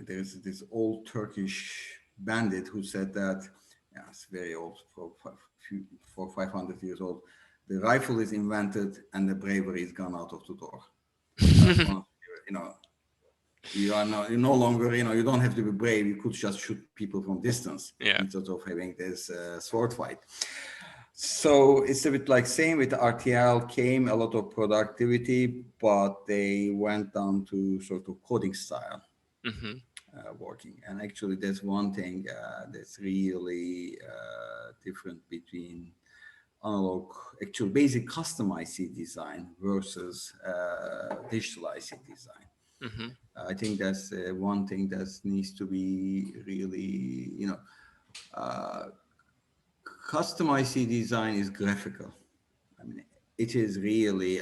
there's this old Turkish bandit who said that, yeah, it's very old, for 500 years old. The rifle is invented and the bravery is gone out of the door. That's one of, you're no longer, you don't have to be brave. You could just shoot people from distance instead of having this sword fight. So it's a bit like same with RTL, came a lot of productivity, but they went down to sort of coding style working. And actually that's one thing that's really different between analog, actual basic custom IC design versus digital IC design. I think that's one thing that needs to be really, custom IC design is graphical. I mean, it is really,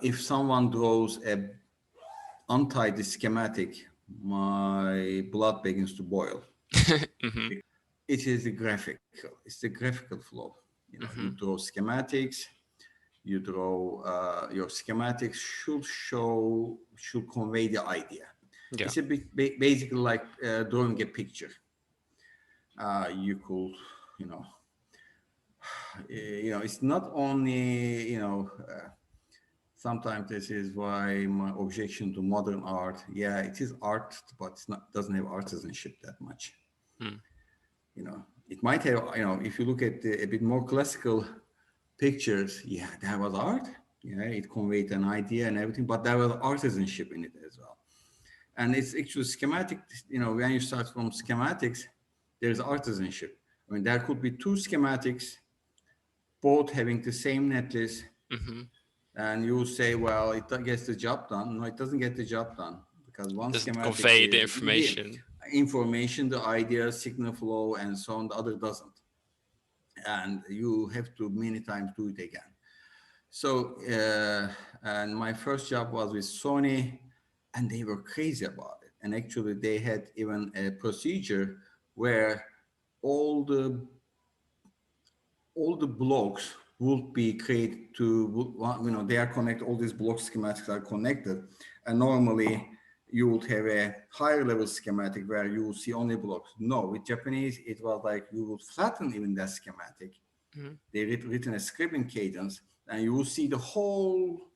if someone draws a untidy schematic, my blood begins to boil. It is it's the graphical flow. You draw schematics, you draw your schematics should convey the idea. Yeah. It's a bit basically like drawing a picture. You could, it's not only, sometimes this is why my objection to modern art. Yeah, it is art, but doesn't have artisanship that much. It might have, if you look at a bit more classical pictures, yeah, that was art. Yeah, it conveyed an idea and everything, but there was artisanship in it as well. And it's actually schematic, when you start from schematics, there's artisanship. I mean, there could be two schematics, both having the same netlist, and you will say, well, it gets the job done. No, it doesn't get the job done because one schematic convey the information, the idea, signal flow, and so on. The other doesn't, and you have to many times do it again. So, and my first job was with Sony, and they were crazy about it. And actually, they had even a procedure where all the blocks would be created to, they are connected, all these block schematics are connected. And normally you would have a higher level schematic where you will see only blocks. No, with Japanese, it was like you would flatten even that schematic. They written a script in Cadence, and you will see the whole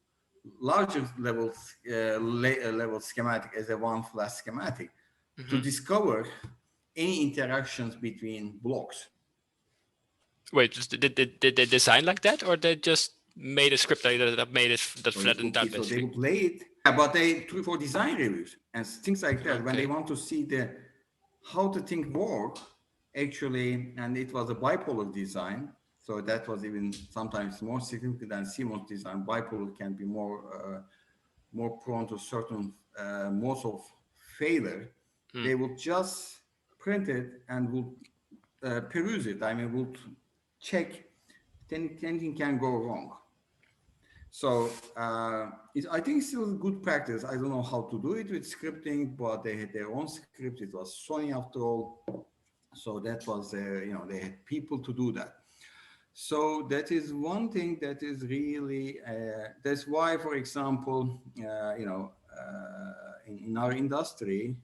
larger level schematic as a one flat schematic to discover any interactions between blocks. Wait, did they design like that, or they just made a script that made it that flattened out? So they would play it, but they do for design reviews and things like that. Okay. When they want to see how the thing work, actually, and it was a bipolar design, so that was even sometimes more significant than CMOS design. Bipolar can be more prone to certain modes of failure. They would just print it and would peruse it. I mean, would check if anything can go wrong. So I think it's still a good practice. I don't know how to do it with scripting, but they had their own script. It was Sony after all. So that was, they had people to do that. So that is one thing that is really, that's why, for example, in our industry,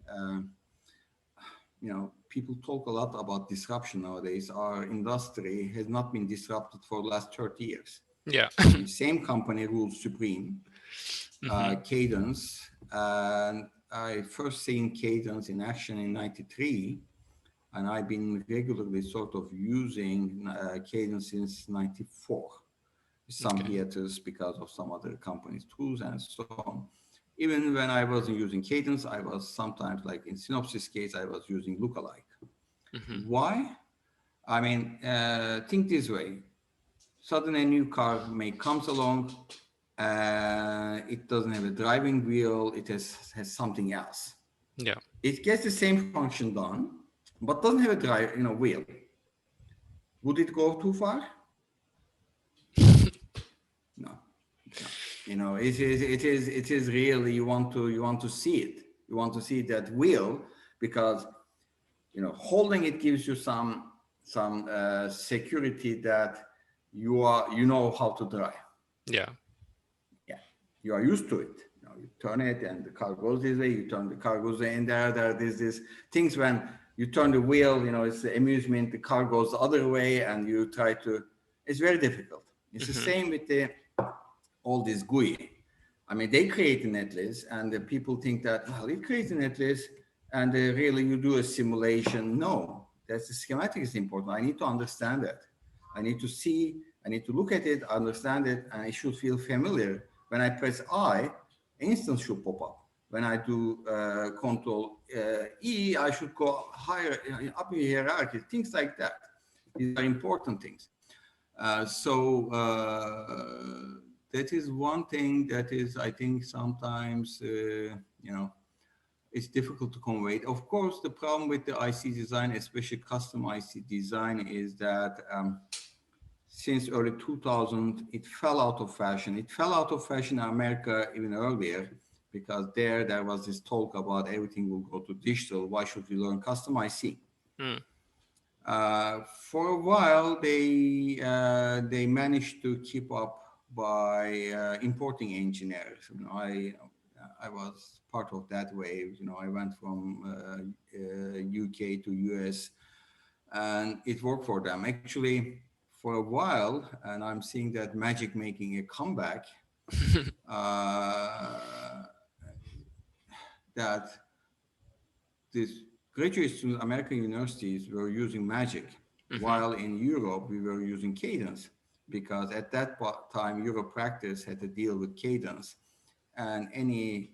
people talk a lot about disruption nowadays. Our industry has not been disrupted for the last 30 years. Yeah. The same company rules supreme, Cadence. And I first seen Cadence in action in '93. And I've been regularly sort of using Cadence since '94. Some hiatus because of some other companies' tools and so on. Even when I wasn't using Cadence, I was sometimes, like in Synopsys case, I was using lookalike. Why? I mean, think this way. Suddenly a new car comes along, it doesn't have a driving wheel, it has something else. Yeah. It gets the same function done, but doesn't have a wheel. Would it go too far? No. It is really, you want to see it. You want to see that wheel because, holding it gives you some security that you know how to drive. Yeah. Yeah. You are used to it. you turn it and the car goes this way, you turn the car goes in there's this things when you turn the wheel, it's the amusement, the car goes the other way and you try to, it's very difficult. It's the same with all this GUI. I mean, they create a netlist and the people think that, well, it creates a netlist and really you do a simulation. No, that's the schematic is important. I need to understand that. I need to see, I need to look at it, understand it, and it should feel familiar. When I press I, an instance should pop up. When I do Control E, I should go higher, up in the hierarchy, things like that. These are important things. So that is one thing that is, I think, sometimes, it's difficult to convey. Of course, the problem with the IC design, especially custom IC design, is that since early 2000, it fell out of fashion. It fell out of fashion in America even earlier, because there was this talk about everything will go to digital. Why should we learn custom IC? For a while, they managed to keep up by importing engineers. I was part of that wave. I went from UK to US, and it worked for them. Actually, for a while, and I'm seeing that magic making a comeback. That this graduate students, American universities were using magic, while in Europe we were using Cadence, because at that time Europe practice had to deal with Cadence, and any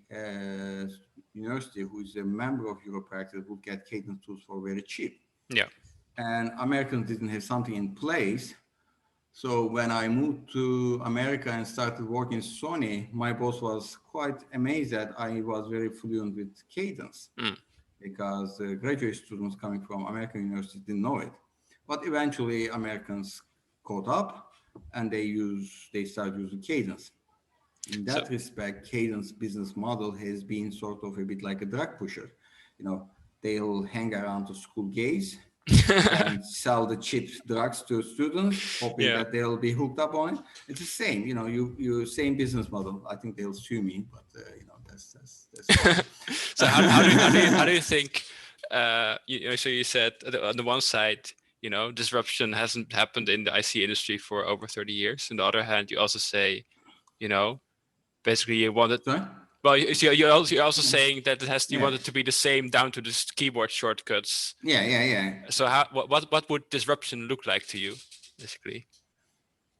university who is a member of Europe practice would get Cadence tools for very cheap. Yeah. And Americans didn't have something in place. So when I moved to America and started working in Sony, my boss was quite amazed that I was very fluent with Cadence, because graduate students coming from American universities didn't know it. But eventually Americans caught up and they started using Cadence. In that respect, Cadence business model has been sort of a bit like a drug pusher. They'll hang around to school gates and sell the cheap drugs to students, hoping that they'll be hooked up on it. It's the same, you same business model. I think they'll sue me, but that's So how do you think? So you said on the one side, disruption hasn't happened in the IC industry for over 30 years. On the other hand, you also say, basically you wanted. Sorry? Well, you're also saying that you want it to be the same down to the keyboard shortcuts. Yeah. So what would disruption look like to you, basically?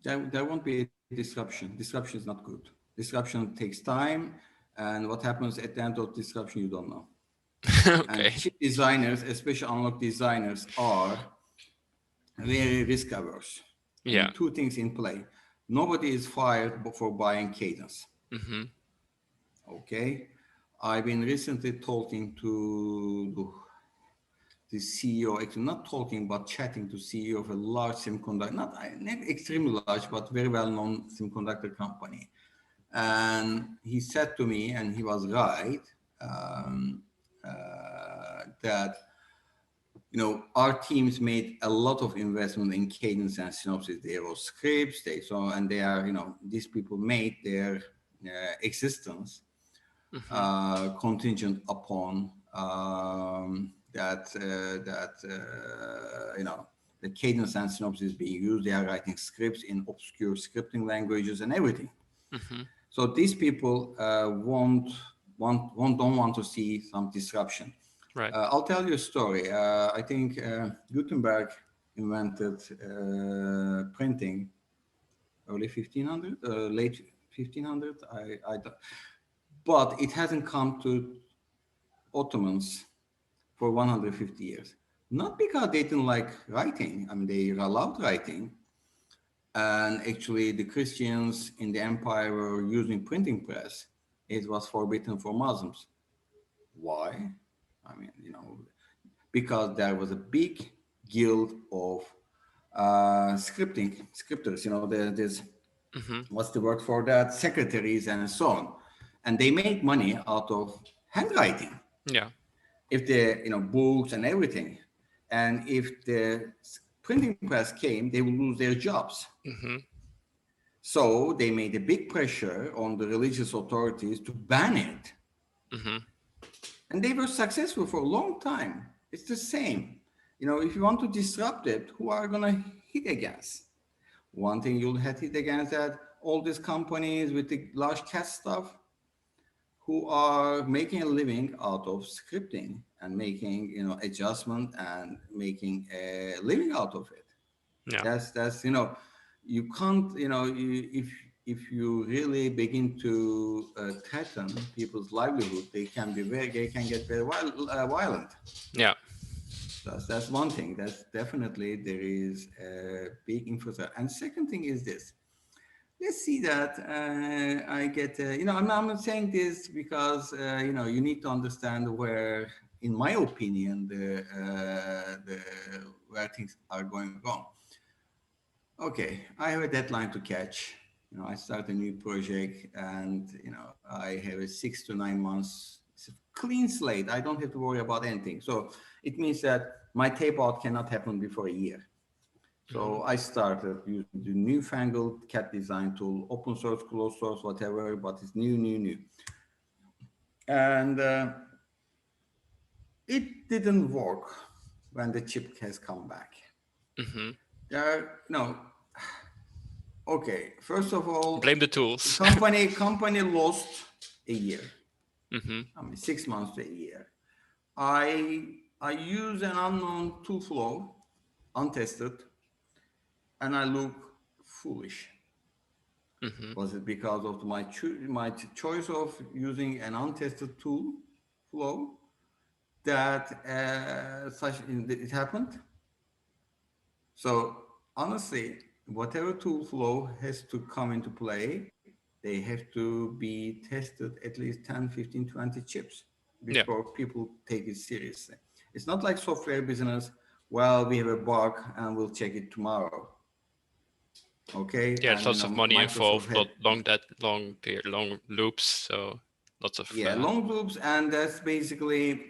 There won't be a disruption. Disruption is not good. Disruption takes time, and what happens at the end of disruption, you don't know. Okay. And chip designers, especially analog designers, are very risk averse. Yeah. And two things in play. Nobody is fired for buying Cadence. Okay. I've been recently talking to the CEO, actually not talking, but chatting to CEO of a large semiconductor, not extremely large, but very well-known semiconductor company. And he said to me, and he was right, that our teams made a lot of investment in Cadence and Synopsys. They wrote scripts, and they are, these people made their existence contingent upon the Cadence and Synopsys being used. They are writing scripts in obscure scripting languages and everything. So these people don't want to see some disruption. Right. I'll tell you a story. I think Gutenberg invented printing early 1500, late 1500. I don't, but it hasn't come to Ottomans for 150 years. Not because they didn't like writing. I mean, they allowed writing. And actually, the Christians in the empire were using printing press. It was forbidden for Muslims. Why? I mean, because there was a big guild of scripters, there's, what's the word for that? Secretaries and so on. And they made money out of handwriting. Yeah. If the, books and everything. And if the printing press came, they would lose their jobs. So they made a big pressure on the religious authorities to ban it. Mm-hmm. And they were successful for a long time. It's the same. If you want to disrupt it, who are going to hit against? One thing you'll hit against that all these companies with the large cat stuff who are making a living out of scripting and making, adjustment and making a living out of it. Yeah. That's you can't, if you really begin to threaten people's livelihood, they can get very violent. Yeah. That's one thing. That's definitely there is a big infrastructure. And second thing is this. Let's see that I get. I'm not saying this because you need to understand where, in my opinion, the where things are going wrong. Okay, I have a deadline to catch. I start a new project, and I have a 6 to 9 months. It's a clean slate. I don't have to worry about anything. So it means that my tape out cannot happen before a year. So I started using the newfangled CAD design tool, open source, closed source, whatever, but it's new. And it didn't work when the chip has come back. Mm-hmm. Okay, first of all, Blame the tools. company lost a year. Mm-hmm. 6 months to a year. I use an unknown tool flow, untested, and I look foolish. Mm-hmm. Was it because of my choice of using an untested tool flow that it happened? So honestly, whatever tool flow has to come into play, they have to be tested at least 10, 15, 20 chips Yeah. before people take it seriously. It's not like software business. Well, we have a bug and we'll check it tomorrow. Okay, Yeah, there's and lots of money Microsoft involved, had long loops, so lots of long loops, and that's basically.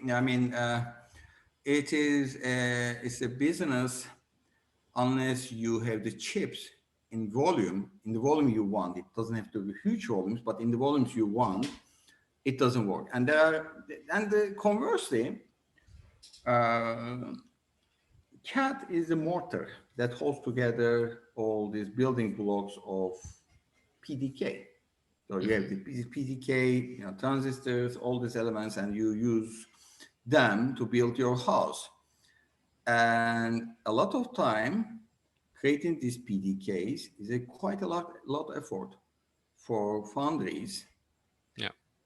It's a business unless you have the chips in the volume you want. It doesn't have to be huge volumes, but in the volumes you want, it doesn't work. And conversely, CAD is a mortar that holds together all these building blocks of PDK. So you have the PDK, transistors, all these elements, and you use them to build your house. And a lot of time creating these PDKs is quite a lot of effort for foundries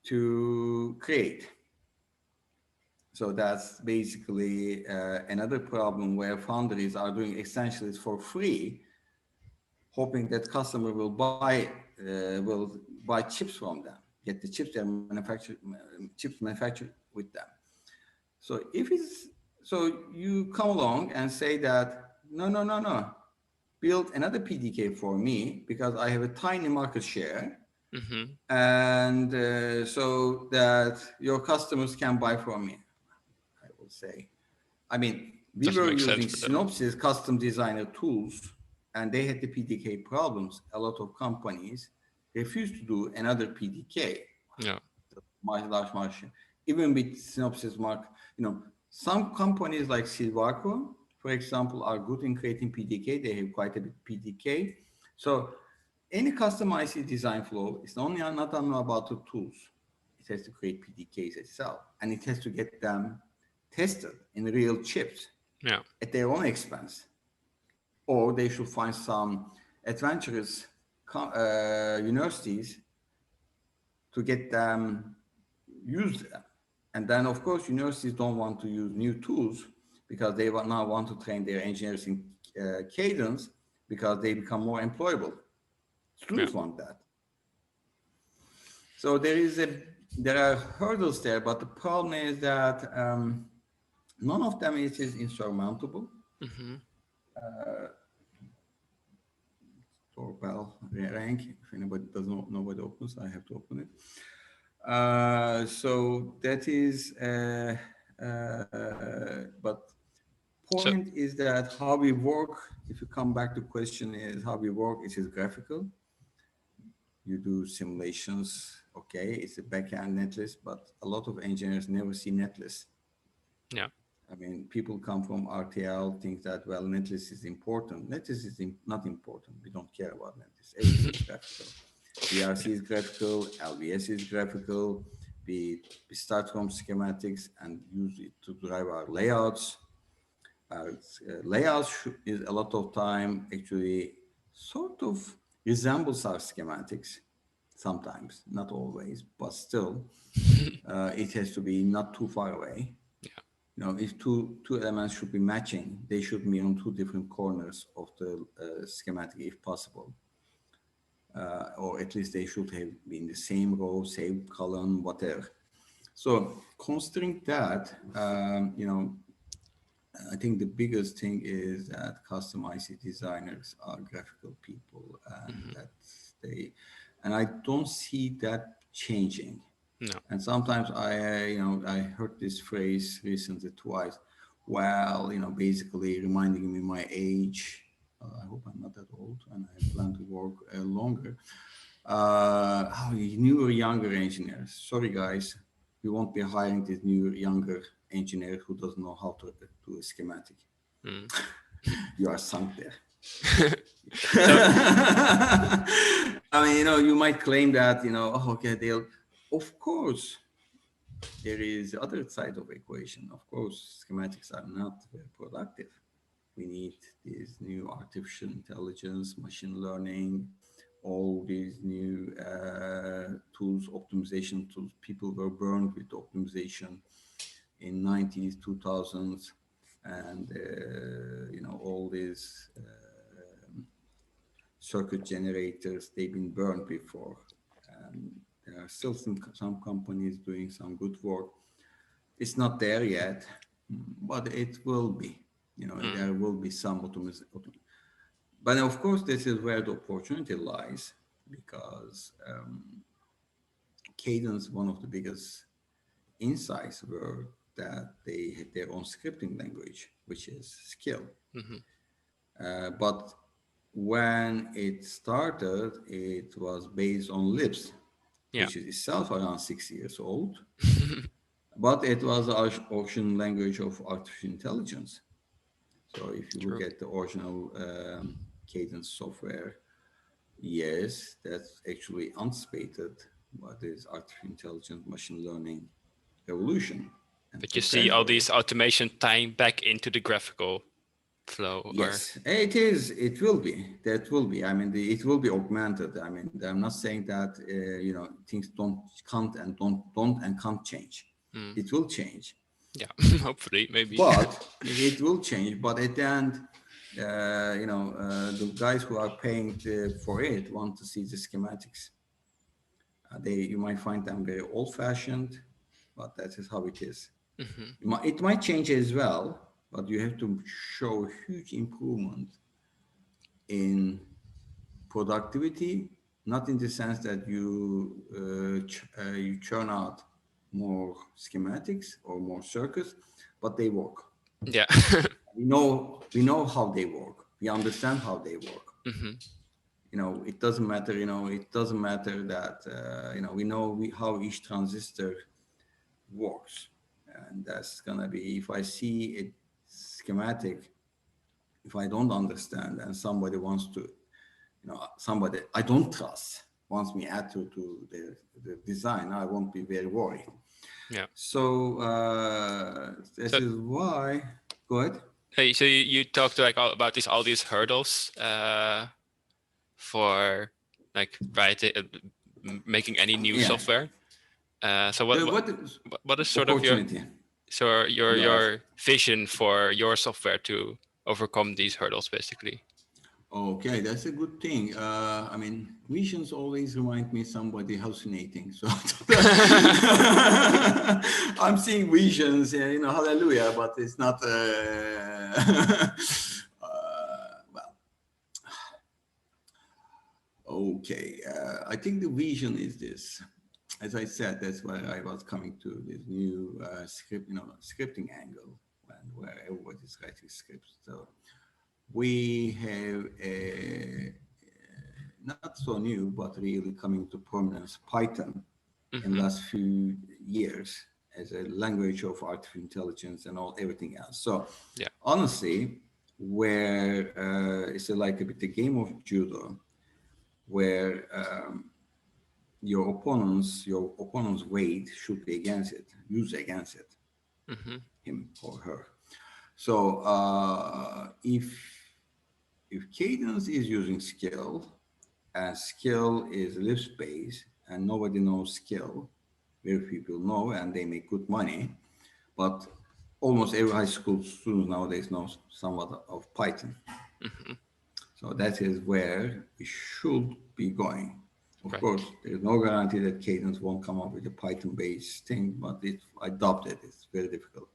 to create. So that's basically another problem where foundries are doing extensions for free, hoping that customer will buy chips from them, get the chips manufactured with them. So you come along and say that no, build another PDK for me because I have a tiny market share, and so that your customers can buy from me. I will say, we doesn't were make sense using for them. Synopsys custom designer tools, and they had the PDK problems. A lot of companies refused to do another PDK. Yeah. Large margin. Even with Synopsys mark, some companies like Silvaco, for example, are good in creating PDK. They have quite a bit PDK. So any custom IC design flow is not only about the tools. It has to create PDKs itself, and it has to get them tested in real chips at their own expense. Or they should find some adventurous universities to get them use them. And then, of course, universities don't want to use new tools because they now want to train their engineers in cadence because they become more employable. Students want that. So there are hurdles there, but the problem is that none of them is insurmountable. Doorbell rank. If anybody doesn't know what opens, I have to open it. So that is, but point is that how we work, if you come back to question is how we work, it is graphical. you do simulations. Okay, it's a backend netlist, but a lot of engineers never see netlist. Yeah. I mean, people come from RTL, think that, well, netlist is important. Netlist is not important. We don't care about netlist. Everything is graphical. VRC is graphical, LVS is graphical. We start from schematics and use it to drive our layouts. Layouts is a lot of time actually sort of resembles our schematics sometimes, not always, but still, it has to be not too far away. Yeah. You know, if two elements should be matching, they should be on two different corners of the schematic if possible. Or at least they should have been the same row, same column, whatever. So considering that, you know, I think the biggest thing is that custom IC designers are graphical people, and that and I don't see that changing. No. And sometimes you know, I heard this phrase recently twice. Well, you know, basically reminding me my age. I hope I'm not that old, and I plan to work longer. Newer, younger engineers. Sorry, guys, we won't be hiring this new, younger engineer who doesn't know how to do a schematic. Mm. You are sunk there. So, I mean, you know, you might claim that, you know, oh, okay, of course, there is the other side of the equation. Of course, schematics are not very productive. We need this new artificial intelligence, machine learning, all these new tools, optimization tools. People were burned with optimization in 90s, 2000s, and you know, all these circuit generators, they've been burned before. And there are still some companies doing some good work. It's not there yet, but it will be. You know, there will be some automation. But of course, this is where the opportunity lies, because Cadence, one of the biggest insights were that they had their own scripting language, which is Skill. But when it started, it was based on Lisp, which is itself around 6 years old. But it was the ocean language of artificial intelligence. So if you look at the original Cadence software, yes, that's actually anticipated what is artificial intelligence, machine learning revolution. But you see all these automation tying back into the graphical flow. Yes, it is. It will be. That will be. I mean, it will be augmented. I mean, I'm not saying that you know, things can't and can't change. It will change. Yeah, hopefully, maybe. But it will change. But at the end, you know, the guys who are paying for it want to see the schematics. You might find them very old-fashioned, but that is how it is. It might change as well, but you have to show huge improvement in productivity, not in the sense that you churn out more schematics or more circuits, but they work. Yeah. we know how they work. We understand how they work. You know, it doesn't matter. You know, it doesn't matter that you know, we know how each transistor works, and that's gonna be, if I see a schematic, if I don't understand and somebody wants to, you know, somebody I don't trust wants me add to the design, I won't be very worried. Yeah. So this is why. Go ahead. Hey, so you talked like about all these hurdles for like making any new software. So what is sort of your vision for your software to overcome these hurdles, basically? Okay, that's a good thing. I mean, visions always remind me somebody hallucinating. So I'm seeing visions, you know, hallelujah, but it's not. Well, okay. I think the vision is this. As I said, that's why I was coming to this new scripting angle, where everybody's writing scripts. So we have not so new, but really coming to prominence, Python in the last few years as a language of artificial intelligence and everything else. So Yeah. honestly, where it's like a bit the game of judo, where your opponent's weight should be against it, used against it, him or her. So if Cadence is using skill, and skill is live space, and nobody knows skill, very few people know, and they make good money, but almost every high school student nowadays knows somewhat of Python. So that is where we should be going. Of course, there's no guarantee that Cadence won't come up with a Python-based thing, but if adopted, it's very difficult.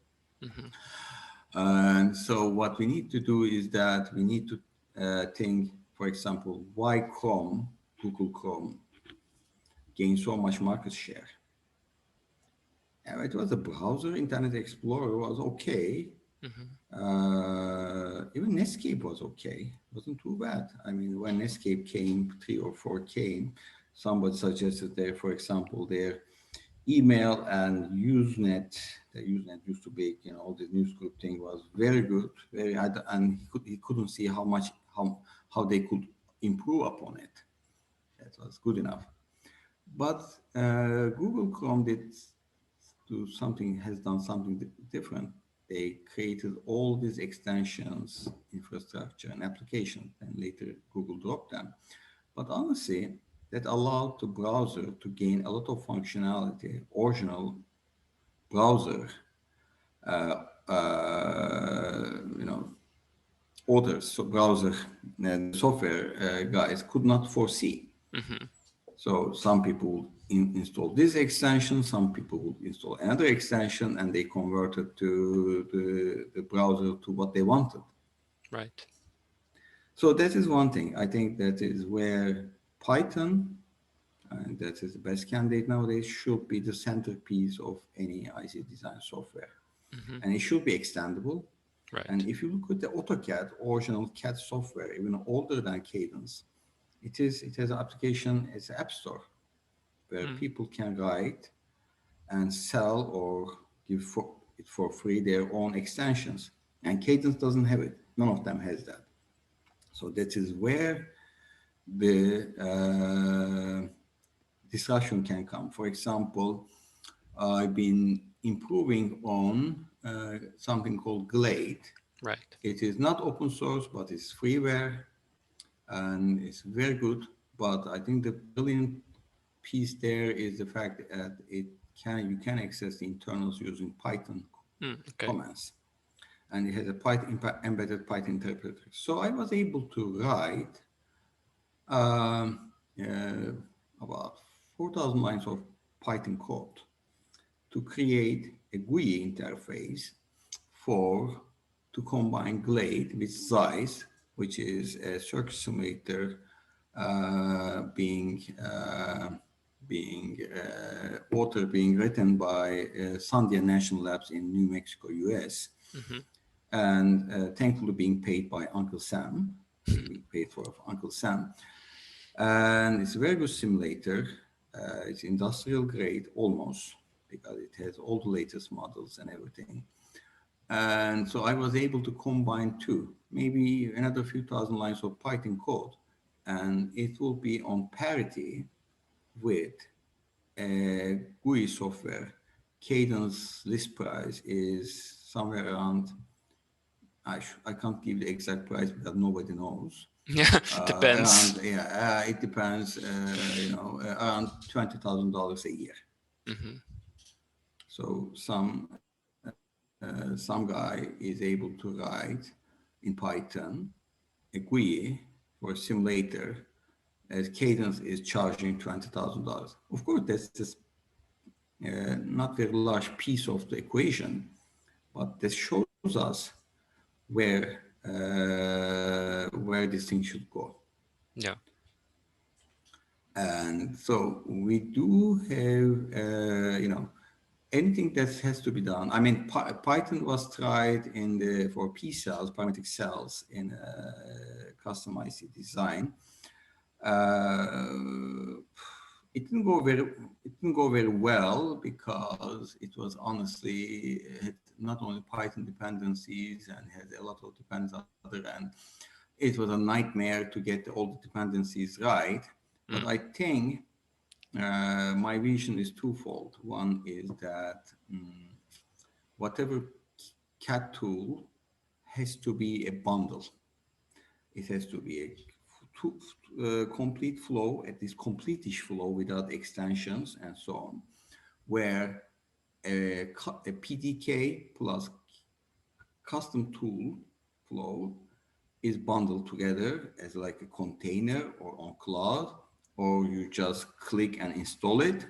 And so what we need to do is that we need to think, for example, why Google Chrome, gained so much market share. It was a browser. Internet Explorer was okay. Even Netscape was okay. It wasn't too bad. I mean, when Netscape came, 3 or 4 came, somebody suggested there, for example, their email and Usenet. The Usenet used to be, all the news group thing was very good, and he couldn't see how they could improve upon it. That was good enough. But Google Chrome has done something different. They created all these extensions, infrastructure, and applications, and later Google dropped them. But honestly, that allowed the browser to gain a lot of functionality. Original browser, browser and software guys could not foresee. So some people install this extension, some people would install another extension, and they converted to the browser to what they wanted. Right. So that is one thing. I think that is where Python, and that is the best candidate nowadays, should be the centerpiece of any IC design software. And it should be extendable. Right. And if you look at the AutoCAD, original CAD software, even older than Cadence, it has an application, it's an app store where people can write and sell or give it for free their own extensions. And Cadence doesn't have it. None of them has that. So that is where the disruption can come. For example, I've been improving on something called Glade. Right. It is not open source, but it's freeware, and it's very good. But I think the brilliant piece there is the fact that you can access the internals using Python commands, and it has a embedded Python interpreter. So I was able to write about 4,000 lines of Python code to create a GUI interface to combine Glade with Zeiss, which is a circuit simulator being written by Sandia National Labs in New Mexico, US, and thankfully being paid by Uncle Sam, being paid for Uncle Sam. And it's a very good simulator. It's industrial grade almost, because it has all the latest models and everything. And so I was able to combine two, maybe another few thousand lines of Python code, and it will be on parity with a GUI software. Cadence list price is somewhere around, I can't give the exact price because nobody knows. Yeah, depends. It depends, around $20,000 a year. So some guy is able to write in Python a GUI for a simulator, as Cadence is charging $20,000. Of course, that's just not very large piece of the equation, but this shows us where this thing should go. Yeah. And so we do have, anything that has to be done. I mean, Python was tried for P cells, parametric cells in custom IC design. Uh, it didn't go very well because it was honestly had not only Python dependencies and had a lot of dependencies on the other end. It was a nightmare to get all the dependencies right. But I think my vision is twofold. One is that whatever CAD tool has to be a bundle. It has to be a complete flow, at least complete-ish flow without extensions and so on, where a PDK plus custom tool flow is bundled together as like a container or on cloud, or you just click and install it.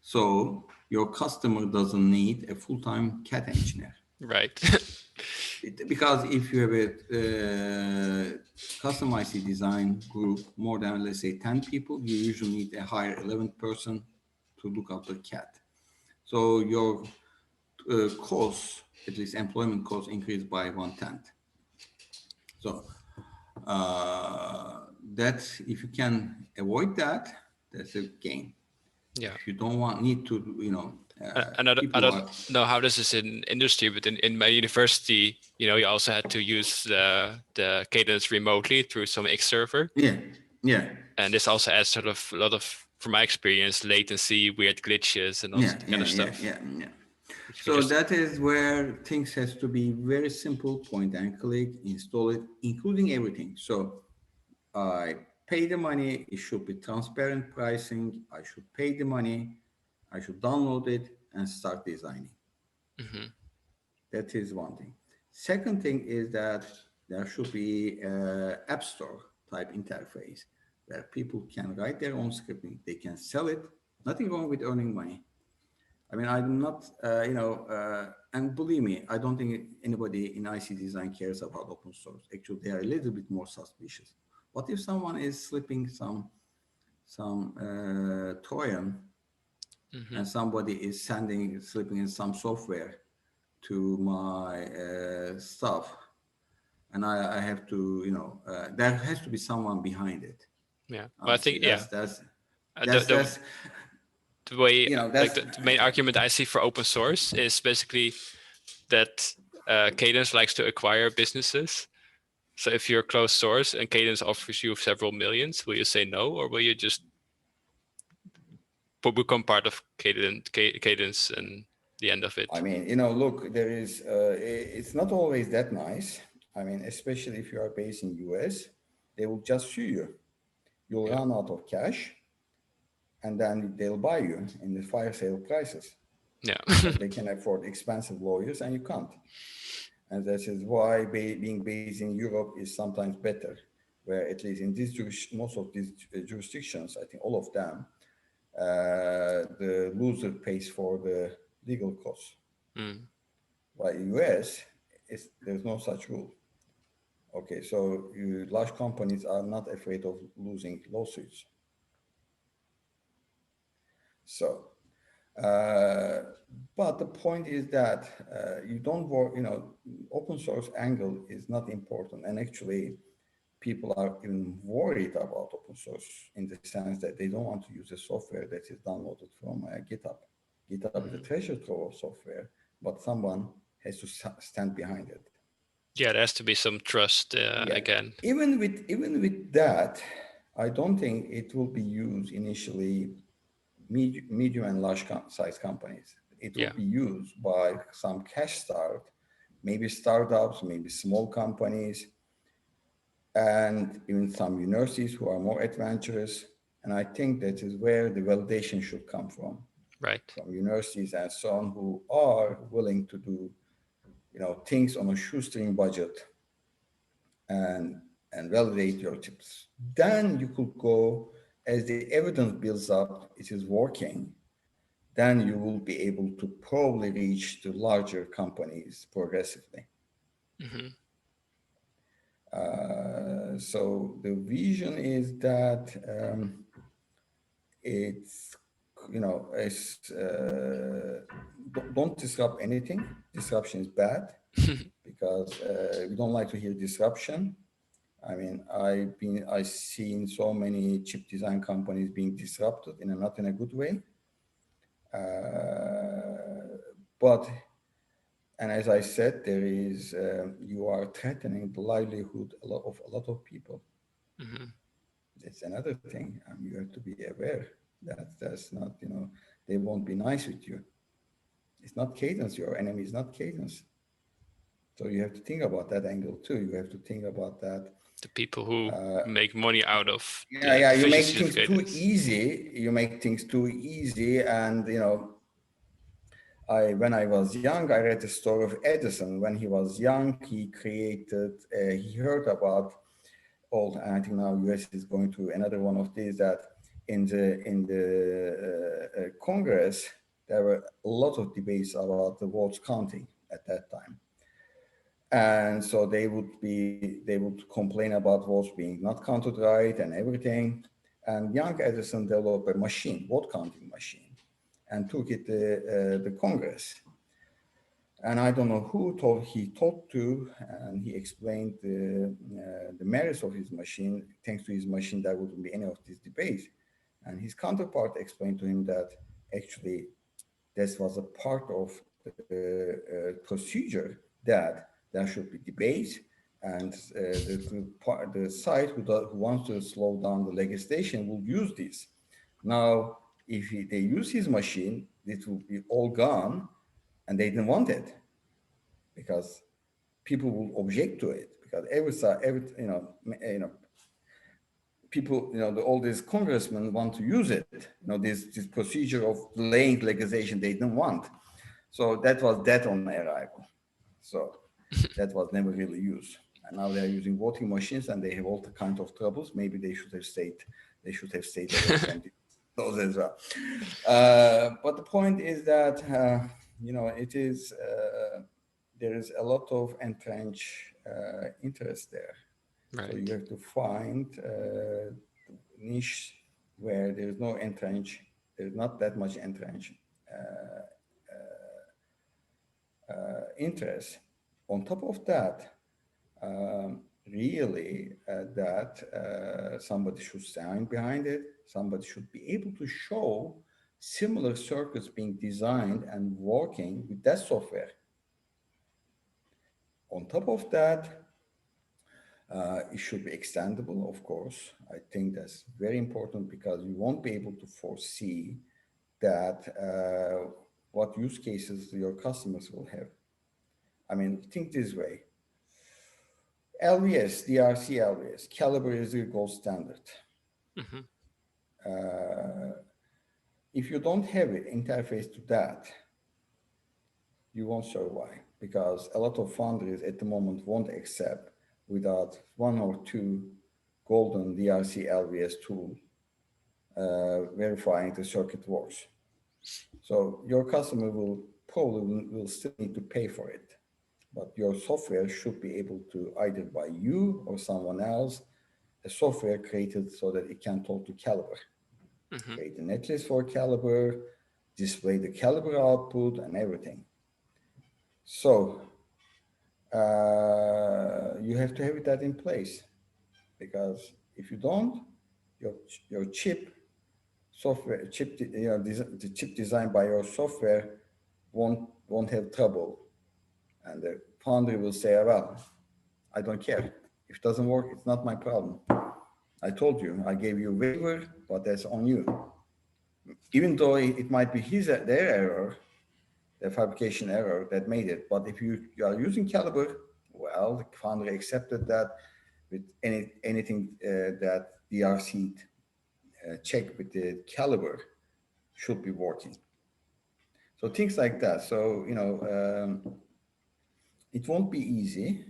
So your customer doesn't need a full-time CAD engineer. Right. Because if you have a custom IC design group, more than, let's say, 10 people, you usually need a higher 11th person to look after CAD. So your costs, at least employment costs, increase by 1/10. So that's, if you can avoid that, that's a gain. Yeah. If you don't need to, And I people don't know how this is in industry, but in my university, you also had to use the Cadence remotely through some X server. Yeah. And this also adds sort of a lot of, from my experience, latency, weird glitches, and all that kind of stuff. Yeah. So that is where things has to be very simple, point and click, install it, including everything. So I pay the money, it should be transparent pricing, I should pay the money, I should download it and start designing. That is one thing. Second thing is that there should be an app store type interface where people can write their own scripting, they can sell it, nothing wrong with earning money. I mean, I'm not, and believe me, I don't think anybody in IC design cares about open source. Actually, they are a little bit more suspicious. What if someone is slipping some Trojan and somebody is slipping in some software to my stuff, and I have to, there has to be someone behind it. Yeah, well, I think that's the way, like the main argument I see for open source is basically that Cadence likes to acquire businesses. So if you're closed source and Cadence offers you several millions, will you say no, or will you just become part of Cadence and the end of it? I mean, look, there is, it's not always that nice. I mean, especially if you are based in US, they will just sue you. You'll run out of cash, and then they'll buy you in the fire sale prices. Yeah. They can afford expensive lawyers and you can't. And this is why being based in Europe is sometimes better, where at least in most of these jurisdictions, I think all of them, the loser pays for the legal costs. While in US, there's no such rule. Okay, so large companies are not afraid of losing lawsuits. So, but the point is that you don't work, open source angle is not important. And actually, people are even worried about open source in the sense that they don't want to use a software that is downloaded from GitHub. GitHub is a treasure trove of software, but someone has to stand behind it. Yeah, there has to be some trust again. Even with that, I don't think it will be used initially medium and large size companies. It will be used by some cash start, maybe startups, maybe small companies, and even some universities who are more adventurous. And I think that is where the validation should come from. Right. From universities and so on, who are willing to do, things on a shoestring budget and validate your chips. Then you could go, as the evidence builds up, it is working, then you will be able to probably reach the larger companies progressively. So the vision is that it's, don't disrupt anything. Disruption is bad because we don't like to hear disruption. I mean, I've seen so many chip design companies being disrupted not in a good way. But and as I said, there is you are threatening the livelihood of a lot of people. Hmm. It's another thing. You have to be aware that that's not, they won't be nice with you. It's not Cadence. Your enemy is not Cadence. So you have to think about that angle too. You have to think about that. The people who make money out of Yeah, the yeah. You make efficiency of things too cadence. easy. You make things too easy, and when I was young, I read the story of Edison. When he was young, he heard about all, and I think now US is going to another one of these, that in the Congress, there were a lot of debates about the votes counting at that time. And so they would complain about votes being not counted right and everything. And young Edison developed a machine, vote counting machine, and took it to the Congress. And I don't know who he talked to, and he explained the merits of his machine. Thanks to his machine, there wouldn't be any of these debates. And his counterpart explained to him that actually this was a part of the procedure, that there should be debates, and the side who wants to slow down the legislation will use this. Now, if they use his machine, it will be all gone, and they didn't want it because people will object to it, because people, all these congressmen want to use it. This procedure of delaying legislation they didn't want. So that was dead on arrival. So that was never really used. And now they're using voting machines, and they have all the kind of troubles. Maybe they should have stayed. They should have stayed away from those as well. But the point is that it is there is a lot of entrenched interest there. So Right. you have to find niche where there is no entrench, there's not that much entrench interest. On top of that, really, that somebody should stand behind it. Somebody should be able to show similar circuits being designed and working with that software. On top of that, it should be extendable, of course. I think that's very important, because you won't be able to foresee that what use cases your customers will have. I mean, think this way. LVS, DRC LVS, caliber is the gold standard. Hmm. If you don't have it interface to that, you won't survive, because a lot of foundries at the moment won't accept without one or two golden DRC LVS tool verifying the circuit works. So your customer will probably will still need to pay for it, but your software should be able to, either by you or someone else, a software created so that it can talk to caliber, Hmm. create a netlist for caliber, display the caliber output and everything. So you have to have that in place, because if you don't, your chip software, the chip designed by your software won't have trouble, and the foundry will say, well, I don't care. If it doesn't work, it's not my problem. I told you, I gave you a waiver, but that's on you. Even though it might be their error, their fabrication error that made it. But if you are using caliber, well, the foundry accepted that with anything that DRC check with the caliber should be working. So things like that. So, it won't be easy.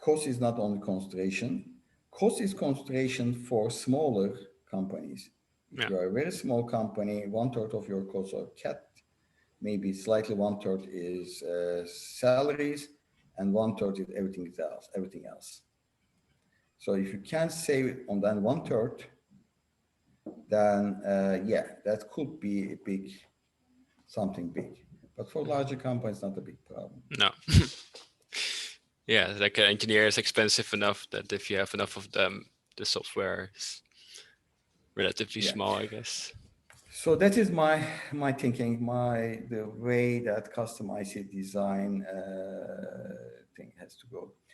Cost is not only consideration. Cost is consideration for smaller companies. If Yeah. you are a very small company, 1/3 of your costs are cut. Maybe slightly 1/3 is salaries, and 1/3 is everything else. So if you can save on that 1/3, then yeah, that could be something big. But for larger companies, not a big problem. No. Yeah, like an engineer is expensive enough that if you have enough of them, the software is relatively Yeah. small, I guess. So that is my thinking, the way that custom IC design thing has to go.